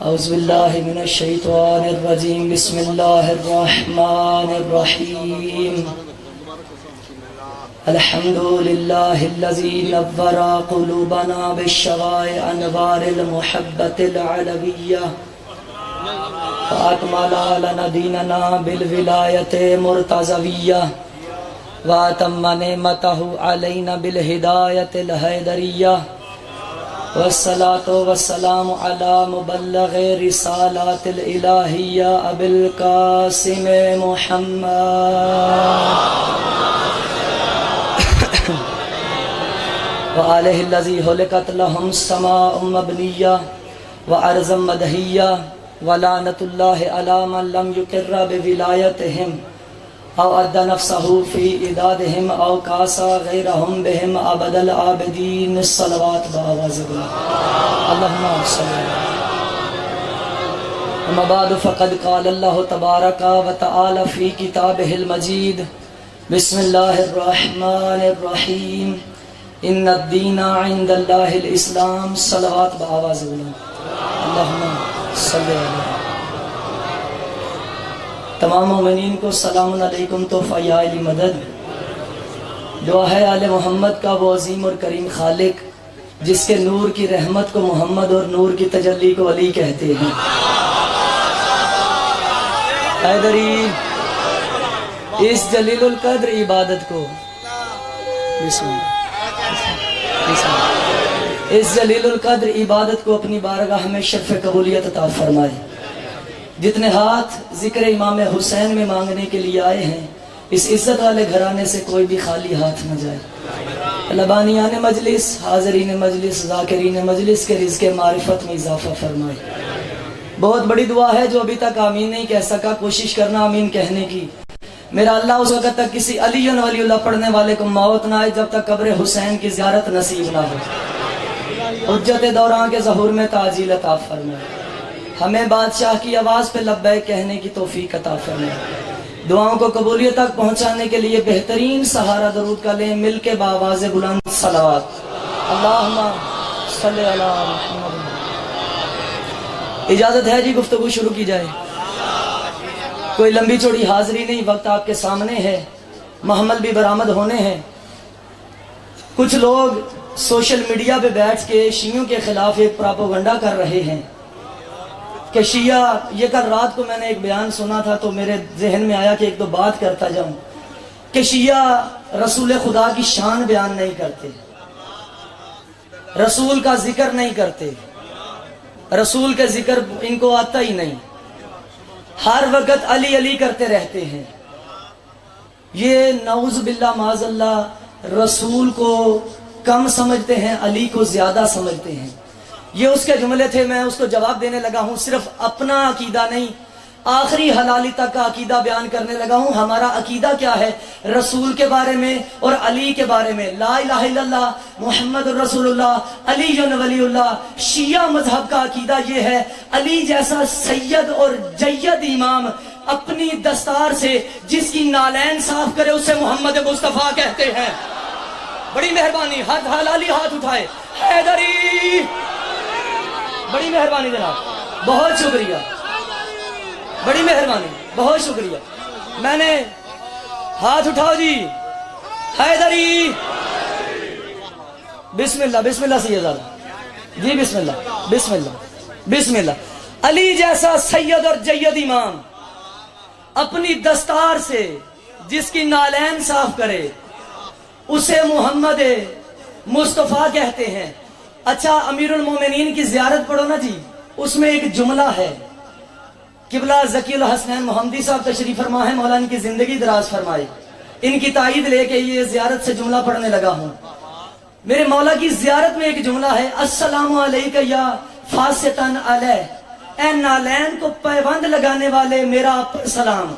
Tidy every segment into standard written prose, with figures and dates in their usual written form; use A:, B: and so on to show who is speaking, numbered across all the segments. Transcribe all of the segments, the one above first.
A: اعوذ باللہ من الشیطان الرجیم بسم اللہ الرحمن الرحیم الحمد للہ الذی نور قلوبنا بالشرائع انوار المحبت العلویہ وأكمل لنا ديننا بالولاية مرتضوية وأتم نعمته علينا بالهداية الهيدرية والصلاة والسلام على مبلغ رسالات الإلهية أبي القاسم محمد وآله الذي خلقت لهم السماء مبنية وأرض مدهية ولعنة الله على من لم يقر بولايتهم أو أدى نفسه في إدادهم أو كاسى غيرهم بهم أبد العابدين الصلوات بآواز اللهم صل أما بعد فقد قال الله تبارك وتعالى في كتابه المجيد بسم الله الرحمن الرحيم إن الدين عند الله الإسلام صلوات بآواز اللهم صلی اللہ تمام مومنین کو سلام علیکم تحفہ یا علی مدد دعا ہے آل محمد کا وہ عظیم اور کریم خالق جس کے نور کی رحمت کو محمد اور نور کی تجلی کو علی کہتے ہیں حیدری اس جلیل القدر عبادت کو اس جلیل القدر عبادت کو اپنی بارگاہ میں شرف قبولیت عطا فرمائے جتنے ہاتھ ذکر امام حسین میں مانگنے کے لیے آئے ہیں اس عزت والے گھرانے سے کوئی بھی خالی ہاتھ نہ جائے لبانیان مجلس حاضرین مجلس ذاکرین مجلس کے رزق معرفت میں اضافہ فرمائے بہت بڑی دعا ہے جو ابھی تک آمین نہیں کہہ سکا کوشش کرنا آمین کہنے کی میرا اللہ اس وقت تک کسی علی ولی اللہ پڑھنے والے کو موت نہ آئے جب تک قبر حسین کی زیارت نصیب نہ ہو حجت دوران کے ظہور میں تعجیل عطا فرمائے ہمیں بادشاہ کی آواز پہ لبیک کہنے کی توفیق عطا فرمائے دعاؤں کو قبولیت تک پہنچانے کے لیے بہترین سہارا درود کا لیں مل کے بآواز بلند صلوات اللہم صلی اللہ محمد اجازت ہے جی گفتگو شروع کی جائے کوئی لمبی چوڑی حاضری نہیں وقت آپ کے سامنے ہے محمل بھی برآمد ہونے ہیں کچھ لوگ سوشل میڈیا پہ بیٹھ کے شیعوں کے خلاف ایک پراپوگنڈا کر رہے ہیں کہ شیعہ یہ کل رات کو میں نے ایک بیان سنا تھا تو میرے ذہن میں آیا کہ ایک دو بات کرتا جاؤں کہ شیعہ رسول خدا کی شان بیان نہیں کرتے رسول کا ذکر نہیں کرتے رسول کا ذکر ان کو آتا ہی نہیں ہر وقت علی علی کرتے رہتے ہیں یہ نعوذ باللہ معاذ اللہ رسول کو کم سمجھتے ہیں علی کو زیادہ سمجھتے ہیں یہ اس کے جملے تھے میں اس کو جواب دینے لگا ہوں صرف اپنا عقیدہ نہیں آخری حلالی تک کا عقیدہ بیان کرنے لگا ہوں ہمارا عقیدہ کیا ہے رسول کے بارے میں اور علی کے بارے میں لا الہ الا اللہ محمد رسول اللہ علی ولی اللہ شیعہ مذہب کا عقیدہ یہ ہے علی جیسا سید اور جید امام اپنی دستار سے جس کی نالین صاف کرے اسے محمد مصطفیٰ کہتے ہیں بڑی مہربانی ہاتھ حلالی ہاتھ اٹھائے حیدری بڑی مہربانی جناب بہت شکریہ بڑی مہربانی بہت شکریہ میں نے ہاتھ اٹھاؤ جی حیدری بسم اللہ سید جی بسم اللہ بسم اللہ علی جیسا سید اور جید امام اپنی دستار سے جس کی نالین صاف کرے اسے محمد مصطفیٰ کہتے ہیں اچھا امیر المومنین کی زیارت پڑھو نا جی اس میں ایک جملہ ہے قبلہ ذکی الحسنین محمدی صاحب تشریف فرما ہے مولا ان کی زندگی دراز فرمائے ان کی تائید لے کے یہ زیارت سے جملہ پڑھنے لگا ہوں میرے مولا کی زیارت میں ایک جملہ ہے السلام علیکہ یا فاسطن علیہ اے نالین کو پیوند لگانے والے میرا سلام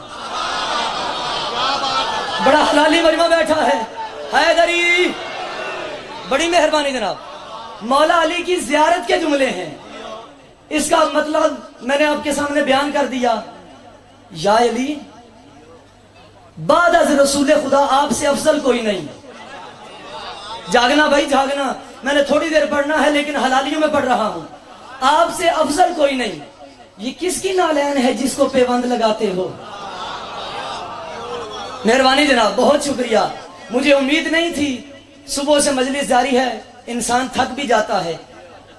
A: بڑا حلالی مجمع بیٹھا ہے حیدری بڑی مہربانی جناب مولا علی کی زیارت کے جملے ہیں اس کا مطلب میں نے آپ کے سامنے بیان کر دیا یا علی بعد از رسول خدا آپ سے افضل کوئی نہیں جاگنا بھائی جاگنا میں نے تھوڑی دیر پڑھنا ہے لیکن حلالیوں میں پڑھ رہا ہوں آپ سے افضل کوئی نہیں یہ کس کی نالین ہے جس کو پیوند لگاتے ہو؟ مہربانی جناب، بہت شکریہ. مجھے امید نہیں تھی. صبح سے مجلس جاری ہے، انسان تھک بھی جاتا ہے،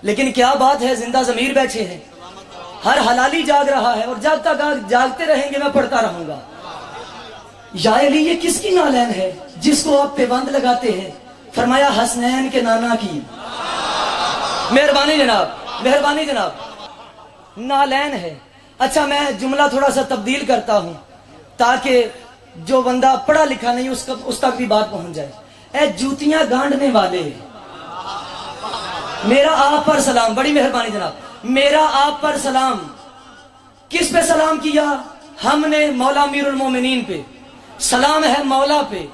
A: لیکن کیا بات ہے، زندہ ضمیر بیٹھے ہیں، ہر حلالی جاگ رہا ہے، اور جب تک آپ جاگتے رہیں گے میں پڑھتا رہوں گا. یا علی یہ کس کی نالین ہے جس کو آپ پیوند لگاتے ہیں؟ فرمایا حسنین کے نانا کی. مہربانی جناب، مہربانی جناب، نالین ہے. اچھا میں جملہ تھوڑا سا تبدیل کرتا ہوں تاکہ جو بندہ پڑھا لکھا نہیں اس تک بھی بات پہنچ جائے. اے جوتیاں گانڈنے والے، میرا آپ پر سلام. بڑی مہربانی جناب، میرا آپ پر سلام. کس پہ سلام کیا؟ ہم نے مولا امیر المومنین پہ. سلام ہے مولا پہ.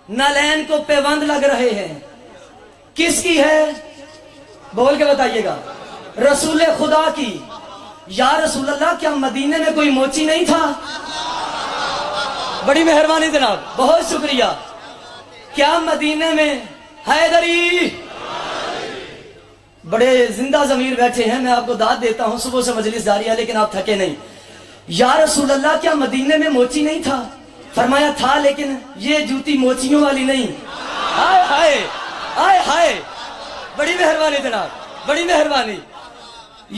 A: نالین کو پیوند لگ رہے ہیں. کس کی ہے؟ بول کے بتائیے گا. رسول خدا کی. یا رسول اللہ کیا مدینے میں کوئی موچی نہیں تھا؟ بڑی مہربانی جناب، بہت شکریہ. کیا مدینے میں حیدری؟ بڑے زندہ ضمیر بیٹھے ہیں، میں آپ کو داد دیتا ہوں. صبح سے مجلس جاری ہے لیکن آپ تھکے نہیں. یا رسول اللہ کیا مدینے میں موچی نہیں تھا؟ فرمایا تھا، لیکن یہ جوتی موچیوں والی نہیں. ہائے ہائے ہائے ہائے، بڑی مہربانی جناب، بڑی مہربانی.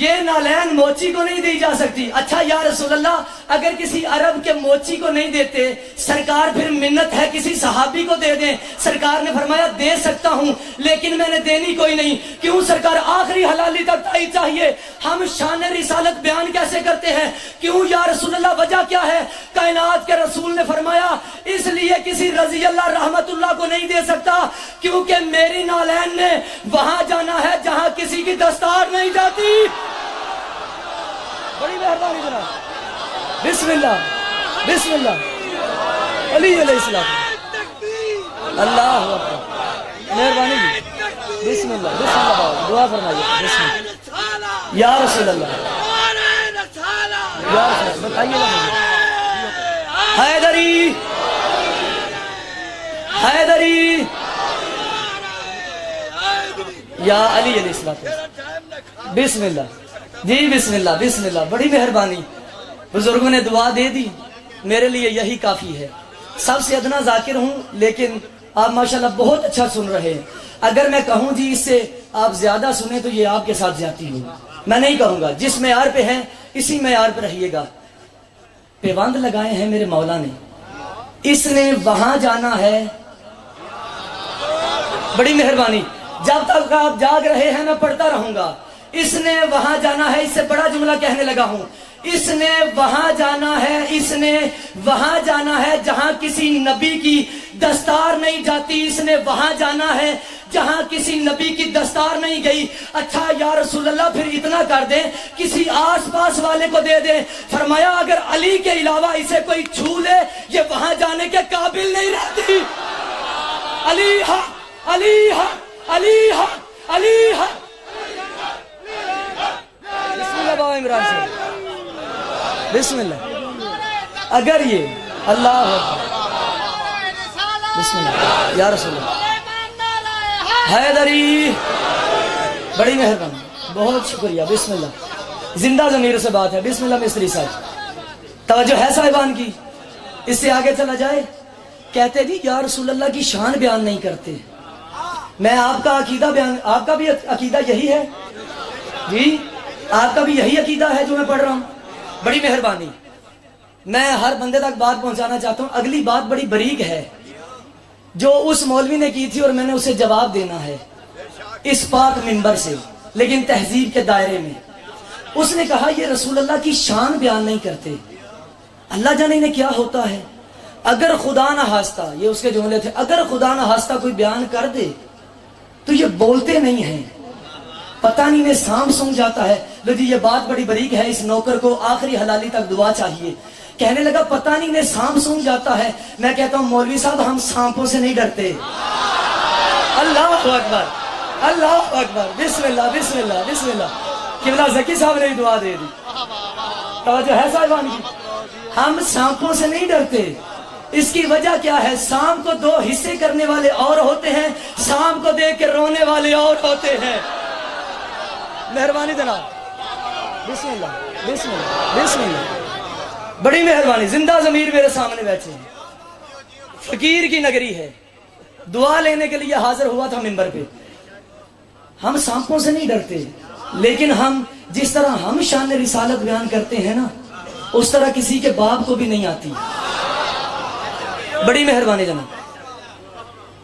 A: یہ نالین موچی کو نہیں دی جا سکتی. اچھا یا رسول اللہ اگر کسی عرب کے موچی کو نہیں دیتے، سرکار پھر منت ہے کسی صحابی کو دے دیں. سرکار نے فرمایا دے سکتا ہوں لیکن میں نے دینی کوئی نہیں. کیوں سرکار؟ آخری حلالی تک تائی چاہیے. ہم شان رسالت بیان کیسے کرتے ہیں؟ کیوں یا رسول اللہ؟ وجہ کیا ہے؟ کائنات کے رسول نے فرمایا اس لیے کسی رضی اللہ رحمت اللہ کو نہیں دے سکتا کیونکہ میری نالین نے وہاں جانا ہے جہاں کسی کی دستار نہیں جاتی. بڑی مہربانی جناب. بسم اللہ، بسم اللہ، علی علیہ السلام. اللہ اکبر، مہربانی جی. بسم اللہ، بسم اللہ، دعا فرمائیے. بسم اللہ. یا رسول اللہ، یا رسول اللہ، بتائیے گا مجھے. حیدری، حیدری، یا علی علیہ السلام. بسم اللہ جی، بسم اللہ، بسم اللہ. بڑی مہربانی. بزرگوں نے دعا دے دی، میرے لیے یہی کافی ہے. سب سے ادنا ذاکر ہوں لیکن آپ ماشاءاللہ بہت اچھا سن رہے ہیں. اگر میں کہوں جی اس سے آپ زیادہ سنیں تو یہ آپ کے ساتھ زیادتی ہوگی. میں نہیں کہوں گا. جس معیار پہ ہیں اسی معیار پہ رہیے گا. پیوند لگائے ہیں میرے مولا نے، اس نے وہاں جانا ہے. بڑی مہربانی. جب تک آپ جاگ رہے ہیں میں پڑھتا رہوں گا. اس نے وہاں جانا ہے. اس سے بڑا جملہ کہنے لگا ہوں. اس نے وہاں جانا ہے، اس نے وہاں جانا ہے جہاں کسی نبی کی دستار نہیں جاتی. اس نے وہاں جانا ہے جہاں کسی نبی کی دستار نہیں گئی. اچھا یا رسول اللہ پھر اتنا کر دیں، کسی آس پاس والے کو دے دیں. فرمایا اگر علی کے علاوہ اسے کوئی چھو لے یہ وہاں جانے کے قابل نہیں رہتی. علی حق، علی حق، علی حق، علی حق. بسم اللہ بابا عمران سے. بسم اللہ. اگر یہ اللہ بسم اللہ یا رسول اللہ. حیدری، بڑی مہربانی، بہت شکریہ. بسم اللہ. زندہ ضمیر سے بات ہے. بسم اللہ مستری صاحب. توجہ ہے صاحبان کی. اس سے آگے چلا جائے. کہتے جی یا رسول اللہ کی شان بیان نہیں کرتے. میں آپ کا عقیدہ بیان، آپ کا بھی عقیدہ یہی ہے جی؟ آپ کا بھی یہی عقیدہ ہے جو میں پڑھ رہا ہوں؟ بڑی مہربانی. میں ہر بندے تک بات پہنچانا چاہتا ہوں. اگلی بات بڑی بریک ہے جو اس مولوی نے کی تھی اور میں نے اسے جواب دینا ہے اس پاک منبر سے، لیکن تہذیب کے دائرے میں. اس نے کہا یہ رسول اللہ کی شان بیان نہیں کرتے. اللہ جانے انہیں کیا ہوتا ہے. اگر خدا نہ خواستہ، یہ اس کے جملے تھے، اگر خدا نہ خواستہ کوئی بیان کر دے تو یہ بولتے نہیں ہیں. پتہ نہیں انہیں سانپ سونگ جاتا ہے. لو جی یہ بات بڑی بریک ہے. اس نوکر کو آخری حلالی تک دعا چاہیے. کہنے لگا پتہ نہیں انہیں سانپ سونگ جاتا ہے. میں کہتا ہوں مولوی صاحب ہم سانپوں سے نہیں ڈرتے. اللہ اکبر، اللہ اکبر. بسم اللہ، بسم اللہ، بسم اللہ. قبلہ زکی صاحب نے دعا دے دی. توجہ ہے صاحبان کی. ہم سانپوں سے نہیں ڈرتے. اس کی وجہ کیا ہے؟ سانپ کو دو حصے کرنے والے اور ہوتے ہیں، سانپ کو دیکھ کے رونے والے اور ہوتے ہیں. مہربانی جناب. بسم اللہ بسم اللہ بسم اللہ، بڑی مہربانی، زندہ ضمیر میرے سامنے بیٹھے ہیں، فقیر کی نگری ہے، دعا لینے کے لیے حاضر ہوا تھا منبر پہ۔ ہم سانپوں سے نہیں ڈرتے، لیکن ہم جس طرح ہم شان رسالت بیان کرتے ہیں نا، اس طرح کسی کے باپ کو بھی نہیں آتی۔ بڑی مہربانی جناب،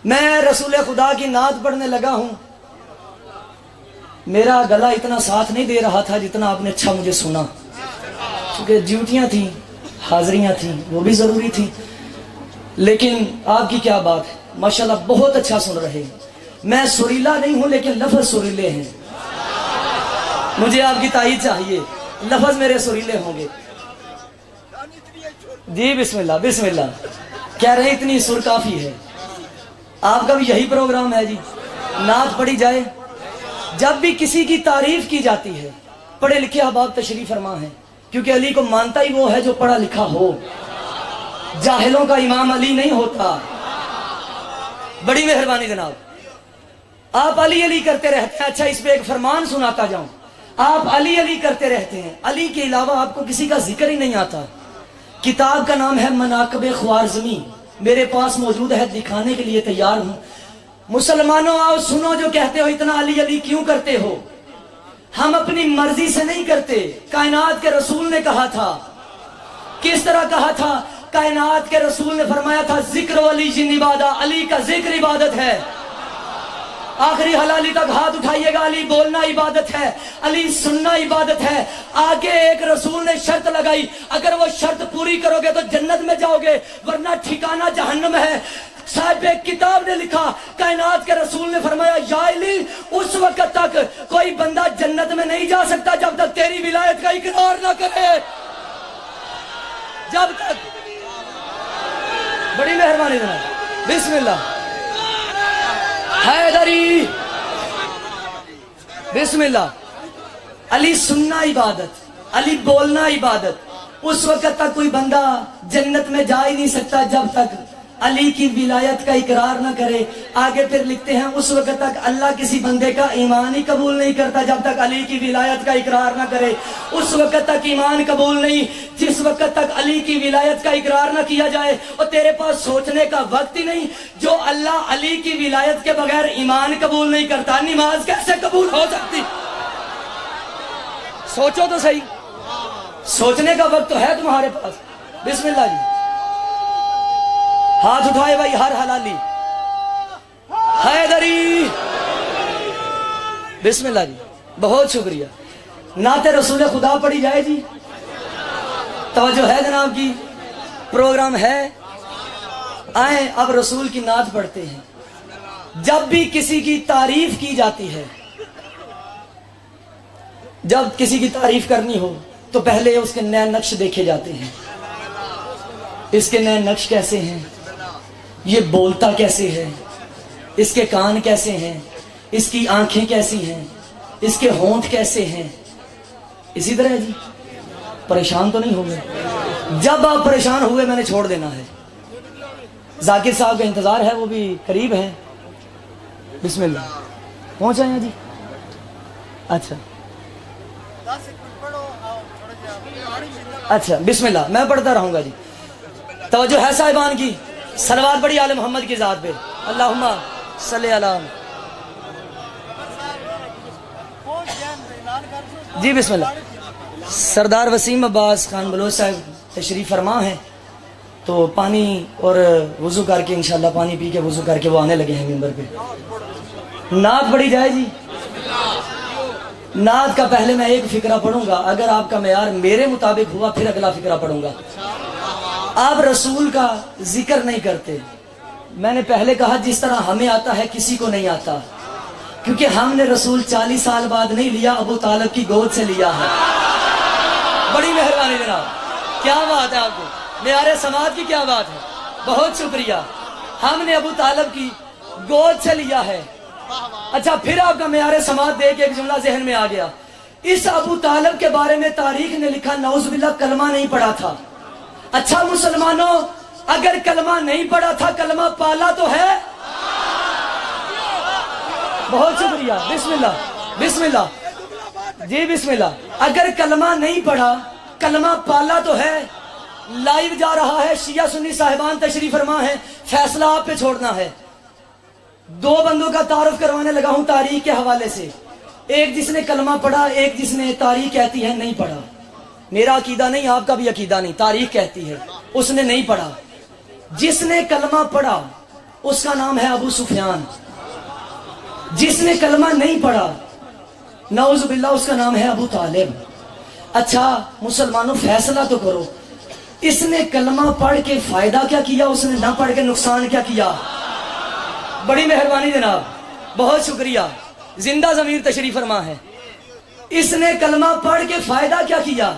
A: میں رسول خدا کی نعت پڑھنے لگا ہوں، میرا گلا اتنا ساتھ نہیں دے رہا تھا جتنا آپ نے اچھا مجھے سنا، کیونکہ ڈیوٹیاں تھیں، حاضریاں تھیں، وہ بھی ضروری تھیں، لیکن آپ کی کیا بات ہے، ماشاءاللہ بہت اچھا سن رہے ہیں۔ میں سریلا نہیں ہوں لیکن لفظ سریلے ہیں، مجھے آپ کی تائید چاہیے، لفظ میرے سریلے ہوں گے۔ جی بسم اللہ بسم اللہ، کہہ رہے اتنی سر کافی ہے۔ آپ کا بھی یہی پروگرام ہے جی، نعت پڑھی جائے، جب بھی کسی کی تعریف کی جاتی ہے، پڑھے لکھے احباب تشریف فرما ہے، کیونکہ علی کو مانتا ہی وہ ہے جو پڑھا لکھا ہو، جاہلوں کا امام علی نہیں ہوتا۔ بڑی مہربانی جناب، آپ علی علی کرتے رہتے ہیں، اچھا اس پہ ایک فرمان سناتا جاؤں، آپ علی علی کرتے رہتے ہیں، علی کے علاوہ آپ کو کسی کا ذکر ہی نہیں آتا۔ کتاب کا نام ہے مناقب خوارزمی، میرے پاس موجود ہے، دکھانے کے لیے تیار ہوں۔ مسلمانوں آؤ سنو، جو کہتے ہو اتنا علی علی کیوں کرتے ہو، ہم اپنی مرضی سے نہیں کرتے، کائنات کے رسول نے کہا تھا۔ کس طرح کہا تھا؟ کائنات کے رسول نے فرمایا تھا، ذکر علی جن عبادہ، علی کا ذکر عبادت ہے۔ آخری حلالی تک ہاتھ اٹھائیے گا، علی بولنا عبادت ہے، علی سننا عبادت ہے۔ آگے ایک رسول نے شرط لگائی، اگر وہ شرط پوری کرو گے تو جنت میں جاؤ گے، ورنہ ٹھکانہ جہنم ہے۔ صاحب ایک کتاب نے لکھا، کائنات کے رسول نے فرمایا، یا علی اس وقت تک کوئی بندہ جنت میں نہیں جا سکتا جب تک تیری ولایت کا اقرار نہ کرے، جب تک۔ بڑی مہربانی جناب، بسم اللہ، حیدری، بسم اللہ۔ علی سننا عبادت، علی بولنا عبادت۔ اس وقت تک کوئی بندہ جنت میں جا ہی نہیں سکتا جب تک علی کی ولایت کا اقرار نہ کرے۔ آگے پھر لکھتے ہیں، اس وقت تک اللہ کسی بندے کا ایمان ہی قبول نہیں کرتا جب تک علی کی ولایت کا اقرار نہ کرے۔ اس وقت تک ایمان قبول نہیں جس وقت تک علی کی ولایت کا اقرار نہ کیا جائے، اور تیرے پاس سوچنے کا وقت ہی نہیں، جو اللہ علی کی ولایت کے بغیر ایمان قبول نہیں کرتا، نماز کیسے قبول ہو سکتی؟ سوچو تو صحیح، سوچنے کا وقت تو ہے تمہارے پاس۔ بسم اللہ جی، ہاتھ اٹھائے بھائی ہر حلالی، حیدری، بسم اللہ جی، بہت شکریہ۔ نعت رسول خدا پڑھی جائے جی، توجہ ہے جناب کی، پروگرام ہے، آئیں اب رسول کی نعت پڑھتے ہیں۔ جب بھی کسی کی تعریف کی جاتی ہے، جب کسی کی تعریف کرنی ہو تو پہلے اس کے نئے نقش دیکھے جاتے ہیں، اس کے نئے نقش کیسے ہیں، یہ بولتا کیسے ہے، اس کے کان کیسے ہیں، اس کی آنکھیں کیسی ہیں، اس کے ہونٹ کیسے ہیں۔ اسی طرح جی، پریشان تو نہیں ہوں گے؟ جب آپ پریشان ہوئے میں نے چھوڑ دینا ہے، ذاکر صاحب کا انتظار ہے، وہ بھی قریب ہیں۔ بسم اللہ، پہنچ آئے ہیں جی؟ اچھا اچھا، بسم اللہ، میں پڑھتا رہوں گا جی، توجہ ہے صاحبان کی، صلوات بڑی آل محمد کی ذات پہ، اللہم صلی علی۔ جی بسم اللہ، سردار وسیم عباس خان بلوچ صاحب تشریف فرما ہیں، تو پانی اور وضو کر کے انشاءاللہ، پانی پی کے وضو کر کے وہ آنے لگے ہیں منبر پہ۔ نعت پڑھی جائے جی، نعت کا پہلے میں ایک فقرہ پڑھوں گا، اگر آپ کا معیار میرے مطابق ہوا پھر اگلا فقرہ پڑھوں گا۔ آپ رسول کا ذکر نہیں کرتے، میں نے پہلے کہا جس طرح ہمیں آتا ہے کسی کو نہیں آتا، کیونکہ ہم نے رسول 40 سال بعد نہیں لیا، ابو طالب کی گود سے لیا ہے۔ بڑی مہربانی جناب، کیا بات ہے، آپ کو معیار سماعت کی کیا بات ہے، بہت شکریہ، ہم نے ابو طالب کی گود سے لیا ہے۔ اچھا پھر آپ کا معیار سماعت دے کے ایک جملہ ذہن میں آ گیا، اس ابو طالب کے بارے میں تاریخ نے لکھا نعوذ باللہ کلمہ نہیں پڑھا تھا۔ اچھا مسلمانوں، اگر کلمہ نہیں پڑھا تھا کلمہ پالا تو ہے؟ بہت شکریہ، بسم اللہ، بسم اللہ جی، بسم اللہ۔ اگر کلمہ نہیں پڑھا، کلمہ پالا تو ہے، لائیو جا رہا ہے، شیعہ سنی صاحبان تشریف فرما ہے، فیصلہ آپ پہ چھوڑنا ہے۔ دو بندوں کا تعارف کروانے لگا ہوں تاریخ کے حوالے سے، ایک جس نے کلمہ پڑھا، ایک جس نے تاریخ کہتی ہے نہیں پڑھا۔ میرا عقیدہ نہیں، آپ کا بھی عقیدہ نہیں، تاریخ کہتی ہے اس نے نہیں پڑھا۔ جس نے کلمہ پڑھا اس کا نام ہے ابو سفیان، جس نے کلمہ نہیں پڑھا نعوذ باللہ اس کا نام ہے ابو طالب۔ اچھا مسلمانوں فیصلہ تو کرو، اس نے کلمہ پڑھ کے فائدہ کیا کیا، اس نے نہ پڑھ کے نقصان کیا کیا؟ بڑی مہربانی جناب، بہت شکریہ، زندہ ضمیر تشریف فرما ہے۔ اس نے کلمہ پڑھ کے فائدہ کیا کیا؟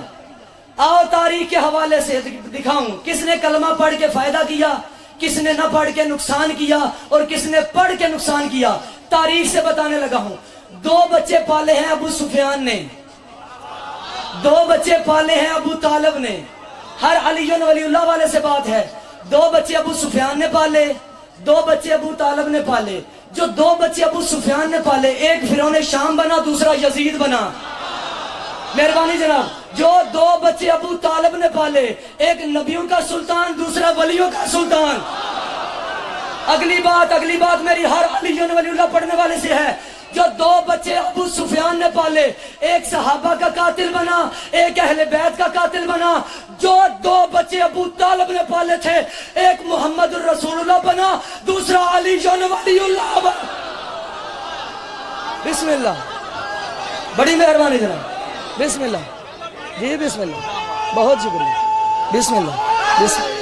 A: آؤ تاریخ کے حوالے سے دکھاؤں کس نے کلمہ پڑھ کے فائدہ کیا، کس نے نہ پڑھ کے نقصان کیا، اور کس نے پڑھ کے نقصان کیا۔ تاریخ سے بتانے لگا ہوں۔ دو بچے پالے ہیں ابو سفیان نے، دو بچے پالے ہیں ابو طالب نے۔ ہر علی ولی اللہ والے سے بات ہے، دو بچے ابو سفیان نے پالے، دو بچے ابو طالب نے پالے۔ جو دو بچے ابو سفیان نے پالے، ایک فرعون شام بنا، دوسرا یزید بنا۔ مہربانی جناب، جو دو بچے ابو طالب نے پالے، ایک نبیوں کا سلطان، دوسرا ولیوں کا سلطان۔ اگلی بات میری ہر علی ولی اللہ پڑھنے والے سے ہے۔ جو دو بچے ابو سفیان نے پالے، ایک صحابہ کا قاتل بنا، ایک اہل بیت کا قاتل بنا۔ جو دو بچے ابو طالب نے پالے تھے، ایک محمد الرسول اللہ بنا، دوسرا علی ولی اللہ بنا۔ بسم اللہ، بڑی مہربانی جناب، بسم اللہ جی، بسم اللہ، بہت شکریہ، بسم اللہ، بسم اللہ۔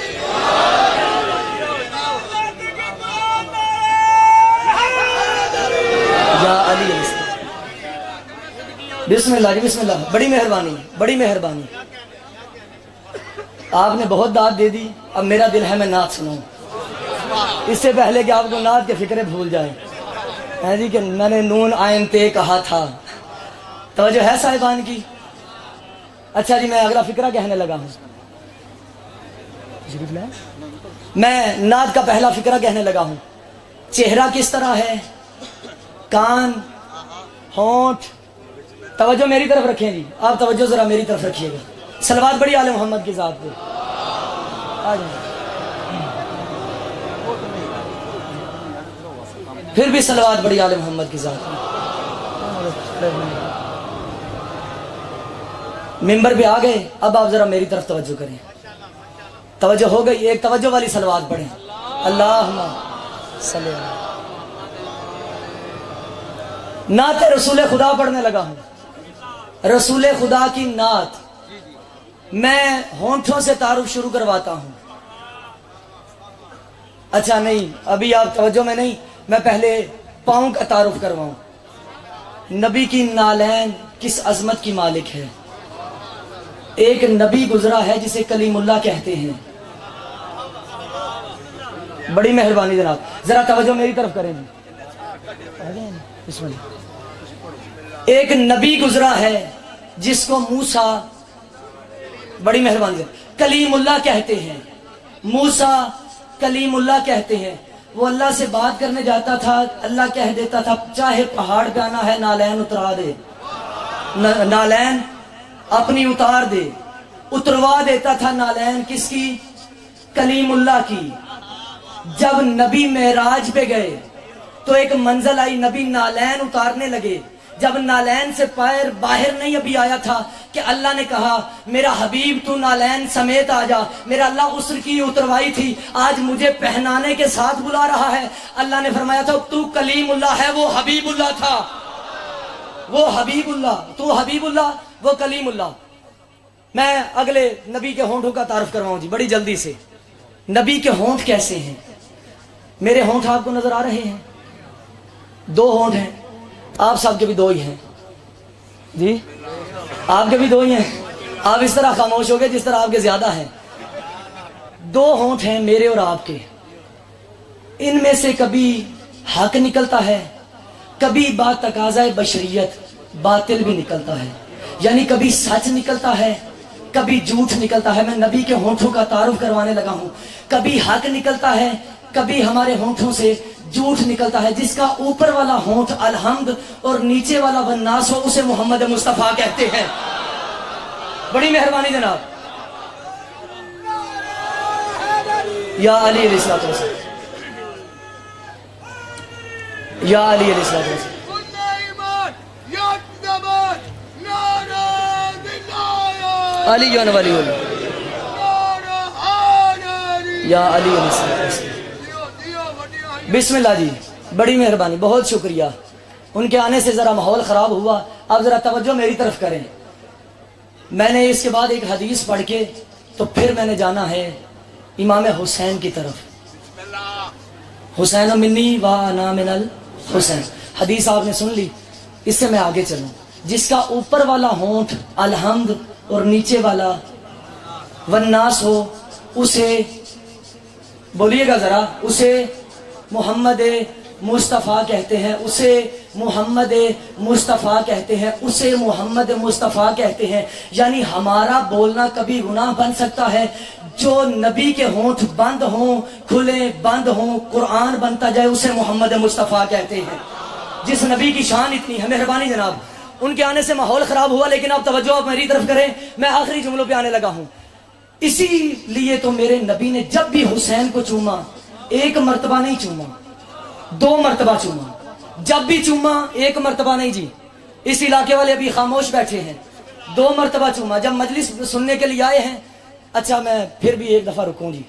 A: یا علی بسم اللہ جی، بسم اللہ، بڑی مہربانی، بڑی مہربانی۔ آپ نے بہت داد دے دی، اب میرا دل ہے میں نعت سناؤں، اس سے پہلے کہ آپ کو نعت کے فکرے بھول جائیں۔ ہے جی کہ میں نے نون آئین تے کہا تھا، توجہ ہے صاحبان کی؟ اچھا جی، میں اگلا فکرہ کہنے لگا ہوں۔ میں نعت کا پہلا فکرہ کہنے لگا ہوں۔ چہرہ کس طرح ہے، کان، ہونٹ، توجہ میری طرف رکھیں جی، آپ توجہ ذرا میری طرف رکھیے گا۔ صلوات بڑی آل محمد کی ذات پہ آ جائیں، پھر بھی صلوات بڑی آل محمد کی ذات پہ۔ ممبر پہ آ گئے، اب آپ ذرا میری طرف توجہ کریں، توجہ ہو گئی، ایک توجہ والی صلوات پڑھیں، اللہم صلی اللہ۔ نعت رسول خدا پڑھنے لگا ہوں۔ رسول خدا کی نعت میں ہونٹوں سے تعارف شروع کرواتا ہوں۔ اچھا نہیں، ابھی آپ توجہ میں نہیں، میں پہلے پاؤں کا تعارف کرواؤں۔ نبی کی نالین کس عظمت کی مالک ہے۔ ایک نبی گزرا ہے جسے کلیم اللہ کہتے ہیں۔ بڑی مہربانی جناب، ذرا توجہ میری طرف کریں جی، بسم اللہ۔ ایک نبی گزرا ہے جس کو موسیٰ، بڑی مہربانی، کلیم اللہ کہتے ہیں۔ موسیٰ کلیم اللہ کہتے ہیں۔ وہ اللہ سے بات کرنے جاتا تھا، اللہ کہہ دیتا تھا چاہے پہاڑ پہ آنا ہے نالین اترا دے، نالین اپنی اتار دے، اتروا دیتا تھا نالین کس کی؟ کلیم اللہ کی۔ جب نبی معراج پہ گئے تو ایک منزل آئی، نبی نالین اتارنے لگے۔ جب نالین سے پیر باہر نہیں ابھی آیا تھا کہ اللہ نے کہا میرا حبیب تو نالین سمیت آ جا۔ میرا اللہ غسل کی اتروائی تھی، آج مجھے پہنانے کے ساتھ بلا رہا ہے۔ اللہ نے فرمایا تھا تو کلیم اللہ ہے، وہ حبیب اللہ تھا، وہ حبیب اللہ، تو حبیب اللہ، وہ کلیم اللہ۔ میں اگلے نبی کے ہونٹوں کا تعارف کرواؤں جی، بڑی جلدی سے۔ نبی کے ہونٹ کیسے ہیں؟ میرے ہونٹ آپ کو نظر آ رہے ہیں؟ دو ہونٹ ہیں، آپ سب کے بھی دو ہی ہیں جی، آپ کے بھی دو ہی ہیں۔ آپ اس طرح خاموش ہو گئے جس طرح آپ کے زیادہ ہیں۔ دو ہونٹ ہیں میرے اور آپ کے، ان میں سے کبھی حق نکلتا ہے، کبھی بات تقاضائے بشریت باطل بھی نکلتا ہے، یعنی کبھی سچ نکلتا ہے، کبھی جھوٹ نکلتا ہے۔ میں نبی کے ہونٹوں کا تعارف کروانے لگا ہوں۔ کبھی حق نکلتا ہے، کبھی ہمارے ہونٹوں سے جھوٹ نکلتا ہے۔ جس کا اوپر والا ہونٹ الحمد اور نیچے والا والناس ہو، اسے محمد مصطفیٰ کہتے ہیں۔ بڑی مہربانی جناب. یا علی علیہ الصلوۃ والسلام، یا علی علیہ الصلوۃ والسلام. علی جان والی ہو یا علی علیہ الصلوۃ والسلام. بسم اللہ جی، بڑی مہربانی، بہت شکریہ. ان کے آنے سے ذرا ماحول خراب ہوا، اب ذرا توجہ میری طرف کریں. میں نے اس کے بعد ایک حدیث پڑھ کے تو پھر میں نے جانا ہے امام حسین کی طرف. حسین منی و انا من الحسین، حدیث آپ نے سن لی. اس سے میں آگے چلوں. جس کا اوپر والا ہونٹ الحمد اور نیچے والا والناس ہو، اسے بولیے گا ذرا، اسے محمد مصطفیٰ کہتے ہیں، اسے محمد مصطفیٰ کہتے ہیں، اسے محمد مصطفیٰ کہتے ہیں. یعنی ہمارا بولنا کبھی گناہ بن سکتا ہے؟ جو نبی کے ہونٹ بند ہوں، کھلے بند ہوں، قرآن بنتا جائے، اسے محمد مصطفیٰ کہتے ہیں. جس نبی کی شان اتنی ہے. مہربانی جناب، ان کے آنے سے ماحول خراب ہوا، لیکن آپ توجہ آپ میری طرف کریں. میں آخری جملوں پہ آنے لگا ہوں. اسی لیے تو میرے نبی نے جب بھی حسین کو چوما، ایک مرتبہ نہیں چوما، 2 مرتبہ چوما. جب بھی چوما ایک مرتبہ نہیں جی. اس علاقے والے ابھی خاموش بیٹھے ہیں. 2 مرتبہ چوما. جب مجلس سننے کے لیے آئے ہیں، اچھا میں پھر بھی ایک دفعہ رکوں جی.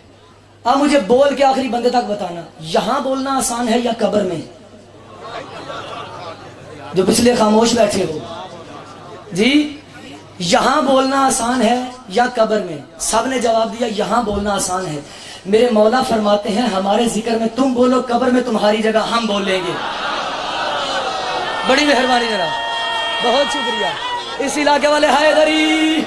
A: اب مجھے بول کے آخری بندے تک بتانا، یہاں بولنا آسان ہے یا قبر میں؟ جو پچھلے خاموش بیٹھے ہو جی، یہاں بولنا آسان ہے یا قبر میں؟ سب نے جواب دیا یہاں بولنا آسان ہے. میرے مولا فرماتے ہیں ہمارے ذکر میں تم بولو، قبر میں تمہاری جگہ ہم بولیں گے. بڑی مہربانی جناب، بہت شکریہ. اس علاقے والے حیدری،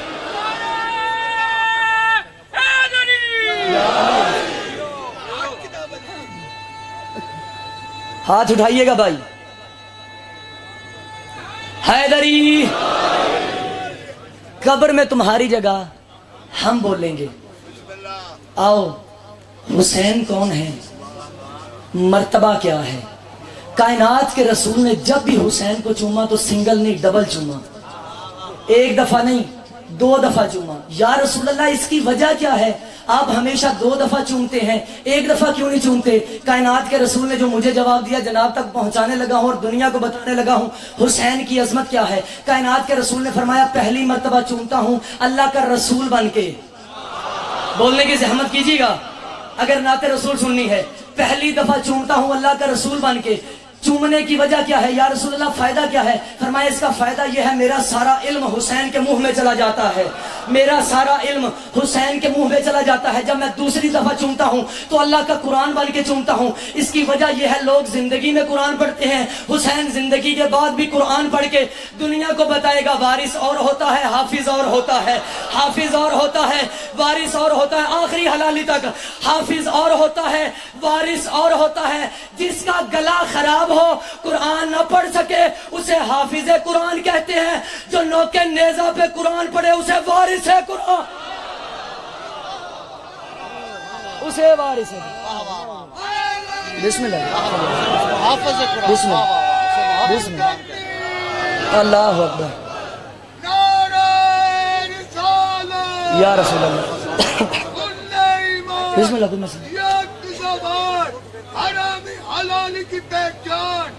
A: ہاتھ اٹھائیے گا بھائی. حیدری، قبر میں تمہاری جگہ ہم بولیں گے. آؤ، حسین کون ہے؟ مرتبہ کیا ہے؟ کائنات کے رسول نے جب بھی حسین کو چوما تو سنگل نہیں، ڈبل چوما. ایک دفعہ نہیں، 2 دفعہ چوما. یا رسول اللہ، اس کی وجہ کیا ہے؟ آپ ہمیشہ 2 دفعہ چومتے ہیں، ایک دفعہ کیوں نہیں چومتے؟ کائنات کے رسول نے جو مجھے جواب دیا جناب تک پہنچانے لگا ہوں اور دنیا کو بتانے لگا ہوں. حسین کی عظمت کیا ہے؟ کائنات کے رسول نے فرمایا پہلی مرتبہ چومتا ہوں اللہ کا رسول بن کے. بولنے کی زحمت کیجیے گا اگر نعت رسول سننی ہے. پہلی دفعہ چومتا ہوں اللہ کا رسول بن کے. چومنے کی وجہ کیا ہے یا رسول اللہ؟ فائدہ کیا ہے؟ فرمایا اس کا فائدہ یہ ہے میرا سارا علم حسین کے منہ میں چلا جاتا ہے. میرا سارا علم حسین کے منہ میں چلا جاتا ہے. جب میں دوسری دفعہ چومتا ہوں تو اللہ کا قرآن بن کے چومتا ہوں. اس کی وجہ یہ ہے لوگ زندگی میں قرآن پڑھتے ہیں، حسین زندگی کے بعد بھی قرآن پڑھ کے دنیا کو بتائے گا وارث اور ہوتا ہے، حافظ اور ہوتا ہے، حافظ اور ہوتا ہے، وارث اور ہوتا ہے. آخری حلالی تک حافظ اور ہوتا ہے، وارث اور ہوتا ہے. جس کا گلا خراب ہو، قرآن نہ پڑھ سکے، اسے حافظ قرآن کہتے ہیں. جو نوکے نیزہ پہ قرآن پڑھے اسے وارث ہے قرآن، اسے وارث ہے. بسم اللہ، بسم اللہ، بسم اللہ، اللہ اکبر. یا رسول اللہ، بسم اللہ. بسم اللہ.
B: حلالی کی پہچان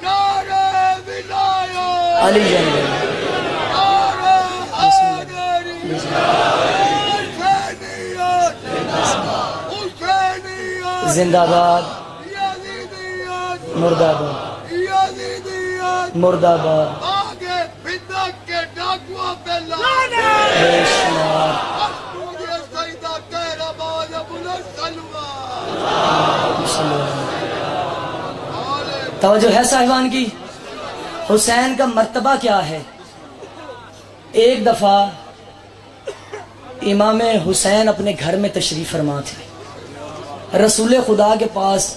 B: نعرہ ولایت،
A: علی جان،
B: نعرہ حیدری، حسینیت،
A: زندہ باد،
B: یزیدیت،
A: مردہ آباد،
B: یزیدیت،
A: مردہ آباد.
B: آگے بدعت کے ڈاکوؤں پہ لعنت.
A: بے شمار.
B: مجھے سجدہ تیرا باز بلند سلوہ.
A: توجہ ہے صاحبان کی؟ حسین کا مرتبہ کیا ہے؟ ایک دفعہ امام حسین اپنے گھر میں تشریف فرما تھے. رسول خدا کے پاس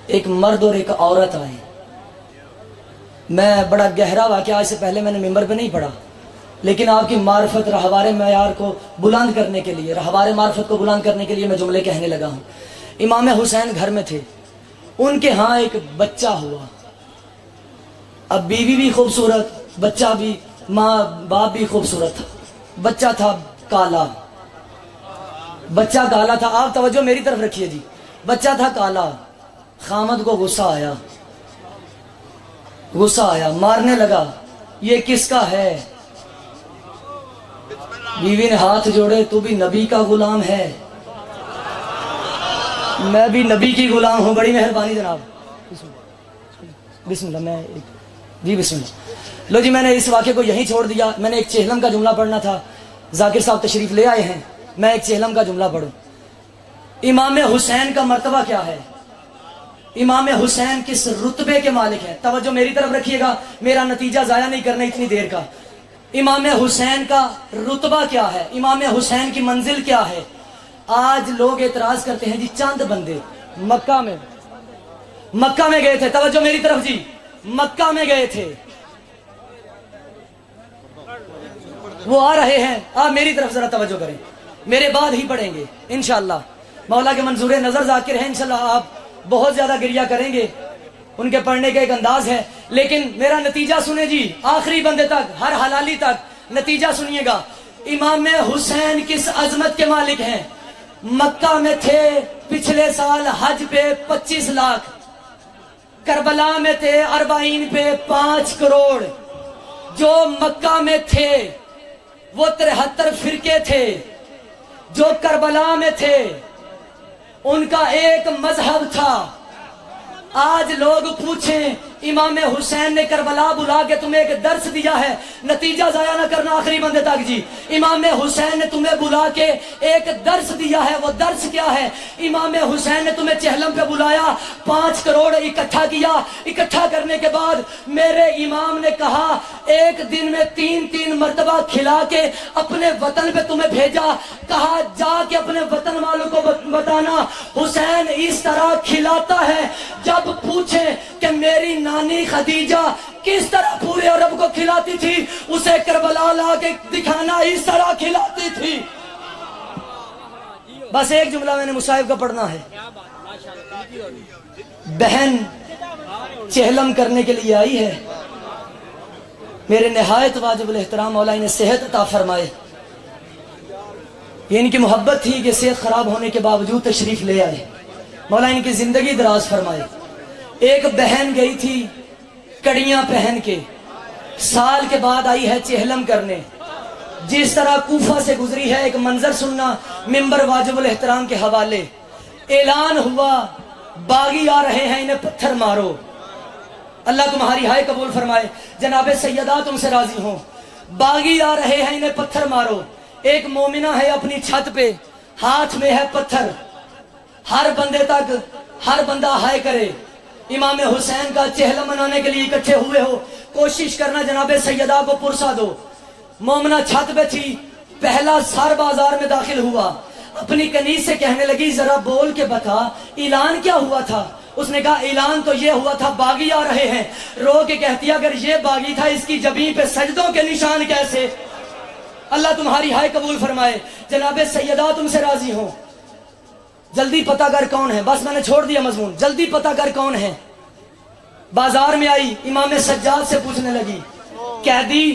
A: ایک مرد اور ایک عورت آئے. میں بڑا گہرا واقعہ آج سے پہلے میں نے ممبر پہ نہیں پڑھا، لیکن آپ کی معرفت رہوار معیار کو بلند کرنے کے لیے، رہوار معرفت کو بلند کرنے کے لیے میں جملے کہنے لگا ہوں. امام حسین گھر میں تھے، ان کے ہاں ایک بچہ ہوا. اب بیوی بھی خوبصورت، بچہ بھی، ماں باپ بھی خوبصورت تھا. بچہ تھا کالا، بچہ کالا تھا. آپ توجہ میری طرف رکھیے جی. بچہ تھا کالا. خامد کو غصہ آیا، مارنے لگا. یہ کس کا ہے؟ بیوی نے ہاتھ جوڑے، تو بھی نبی کا غلام ہے؟ میں بھی نبی کی غلام ہوں. بڑی مہربانی جناب. بسم اللہ. میں جی بسم اللہ. لو جی، میں نے اس واقعے کو یہیں چھوڑ دیا. میں نے ایک چہلم کا جملہ پڑھنا تھا. ذاکر صاحب تشریف لے آئے ہیں، میں ایک چہلم کا جملہ پڑھوں. امام حسین کا مرتبہ کیا ہے؟ امام حسین کس رتبے کے مالک ہیں؟ توجہ میری طرف رکھیے گا، میرا نتیجہ ضائع نہیں کرنا اتنی دیر کا. امام حسین کا رتبہ کیا ہے؟ امام حسین کی منزل کیا ہے؟ آج لوگ اعتراض کرتے ہیں جی چند بندے مکہ میں گئے تھے. توجہ میری طرف جی، مکہ میں گئے تھے، وہ آ رہے ہیں. آپ میری طرف ذرا توجہ کریں، میرے بعد ہی پڑھیں گے انشاءاللہ. مولا کے منظور نظر ذاکر ہیں، انشاءاللہ آپ بہت زیادہ گریہ کریں گے. ان کے پڑھنے کا ایک انداز ہے، لیکن میرا نتیجہ سنیں جی، آخری بندے تک، ہر حلالی تک نتیجہ سنیے گا. امام حسین کس عظمت کے مالک ہیں؟ مکہ میں تھے پچھلے سال حج پہ 25 لاکھ، کربلا میں تھے 40 پہ 5 کروڑ. جو مکہ میں تھے وہ 73 فرقے تھے. جو کربلا میں تھے ان کا ایک مذہب تھا. آج لوگ پوچھیں امام حسین نے کربلا بلا کے تمہیں ایک درس دیا ہے، نتیجہ ضائع نہ کرنا آخری بندے تک جی. امام حسین نے تمہیں بلا کے ایک درس دیا ہے، وہ درس کیا ہے؟ امام حسین نے تمہیں چہلم پہ بلایا، 5 کروڑ اکٹھا کیا. اکٹھا کرنے کے بعد میرے امام نے کہا ایک دن میں 3 مرتبہ کھلا کے اپنے وطن پہ تمہیں بھیجا. کہا جا کے اپنے وطن والوں کو بتانا حسین اس طرح کھلاتا ہے. جب پوچھیں کہ میری نانی خدیجہ کس طرح پورے عرب کو کھلاتی تھی، اسے کربلا لا کے دکھانا، اس طرح کھلاتی تھی. بس ایک جملہ میں نے مصاحب کا پڑھنا ہے. بہن چہلم کرنے کے لیے آئی ہے، میرے نہایت واجب الاحترام مولا انہیں صحت عطا فرمائے. یہ ان کی محبت تھی کہ صحت خراب ہونے کے باوجود تشریف لے آئے. مولا ان کی زندگی دراز فرمائے. ایک بہن گئی تھی کڑیاں پہن کے، سال کے بعد آئی ہے چہلم کرنے. جس طرح کوفہ سے گزری ہے، ایک منظر سننا منبر واجب الاحترام کے حوالے. اعلان ہوا باغی آ رہے ہیں، انہیں پتھر مارو. اللہ تمہاری ہائے قبول فرمائے. جناب سیدہ تم سے راضی ہوں. باغی آ رہے ہیں، انہیں پتھر مارو. ایک مومنہ ہے اپنی چھت پہ، ہاتھ میں ہے پتھر. ہر بندے تک ہر بندہ ہائے کرے. امام حسین کا چہلم منانے کے لیے اکٹھے ہوئے ہو، کوشش کرنا جناب سیدہ کو پرسا دو. مومنہ چھت پہ تھی، پہلا سر بازار میں داخل ہوا. اپنی کنیز سے کہنے لگی ذرا بول کے بتا اعلان کیا ہوا تھا؟ اس نے کہا اعلان تو یہ ہوا تھا باغی آ رہے ہیں. رو کے کہتی اگر یہ باغی تھا اس کی جبین پہ سجدوں کے نشان کیسے؟ اللہ تمہاری ہائے قبول فرمائے. جناب سیدہ تم سے راضی ہوں. جلدی پتہ کر کون ہے، بس میں نے چھوڑ دیا مضمون. جلدی پتہ کر کون ہے. بازار میں آئی، امام سجاد سے پوچھنے لگی قیدی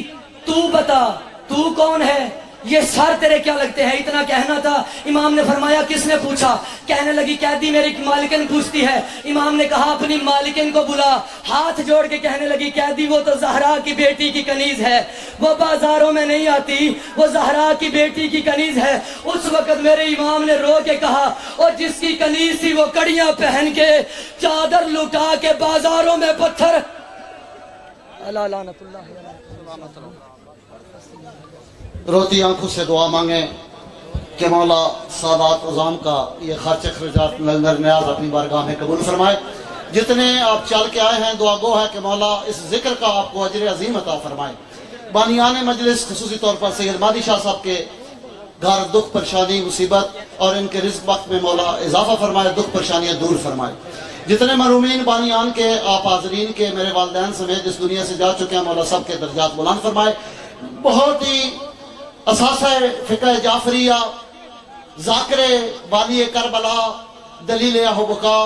A: تو بتا تو کون ہے، یہ سر تیرے کیا لگتے ہیں؟ اتنا کہنا تھا. امام نے فرمایا کس نے پوچھا؟ کہنے لگی قیدی میری مالکن پوچھتی ہے. امام نے کہا اپنی مالکن کو بلا. ہاتھ جوڑ کے کہنے لگی قیدی وہ تو زہرا کی بیٹی کی کنیز ہے، وہ بازاروں میں نہیں آتی، وہ زہرا کی بیٹی کی کنیز ہے. اس وقت میرے امام نے رو کے کہا اور جس کی کنیز تھی وہ کڑیاں پہن کے چادر لٹا کے بازاروں میں پتھر. اللہ لعنت اللہ.
C: روتی آنکھوں سے دعا مانگیں کہ مولا سادات عظام کا یہ خرچ اخراجات لنگر نیاز اپنی بارگاہ میں قبول فرمائے. جتنے آپ چل کے آئے ہیں دعا گو ہے کہ مولا اس ذکر کا آپ کو اجر عظیم عطا فرمائے. بانیان مجلس خصوصی طور پر سید مہدی شاہ صاحب کے گھر دکھ پریشانی مصیبت اور ان کے رزق وقت میں مولا اضافہ فرمائے، دکھ پریشانیاں دور فرمائے. جتنے محرومین بانیان کے آپ حاضرین کے میرے والدین سمیت جس دنیا سے جا چکے ہیں مولا سب کے درجات بلند فرمائے. بہت ہی اساسہ فقہ جعفریہ ذاکر والی کربلا دلیل احبکا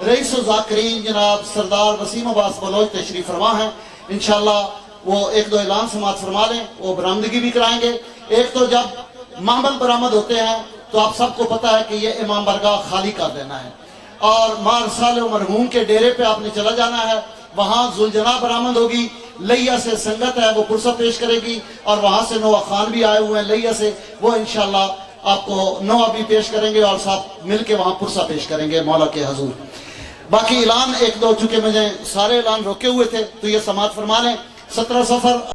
C: رئیس الذاکرین جناب سردار وسیم عباس بلوچ تشریف فرما ہیں. انشاءاللہ وہ ایک دو اعلان سماعت فرما لیں، وہ برآمدگی بھی کرائیں گے۔ ایک تو جب معمل برآمد ہوتے ہیں تو آپ سب کو پتہ ہے کہ یہ امام بارگاہ خالی کر دینا ہے، اور مار صالح و مرحوم کے ڈیرے پہ آپ نے چلا جانا ہے۔ وہاں ذوالجناح برآمد ہوگی، لیا سے سنگت ہے وہ پرسہ پیش کرے گی، اور وہاں سے نوح خان بھی آئے ہوئے ہیں لیا سے، وہ انشاءاللہ آپ کو نوح بھی پیش کریں گے اور ساتھ مل کے وہاں پرسہ پیش کریں گے مولا کے حضور۔ باقی اعلان ایک دو، چونکہ مجھے سارے اعلان روکے ہوئے تھے تو یہ سماعت فرما لیں۔ 17 سفر